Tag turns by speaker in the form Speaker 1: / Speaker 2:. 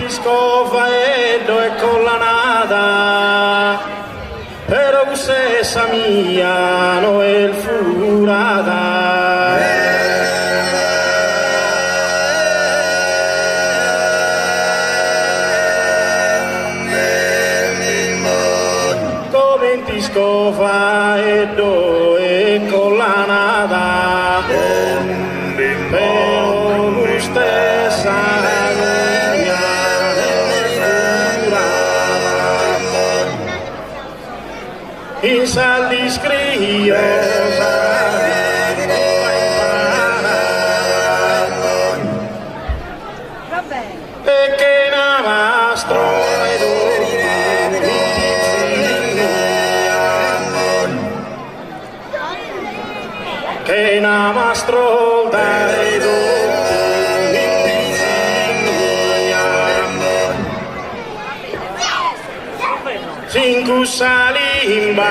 Speaker 1: ti scofa e con la nada, però questa mia non è il furata. Come ti scofa e con la nada, però questa in saldi scriio e che navastro che navastro dai cinque salimba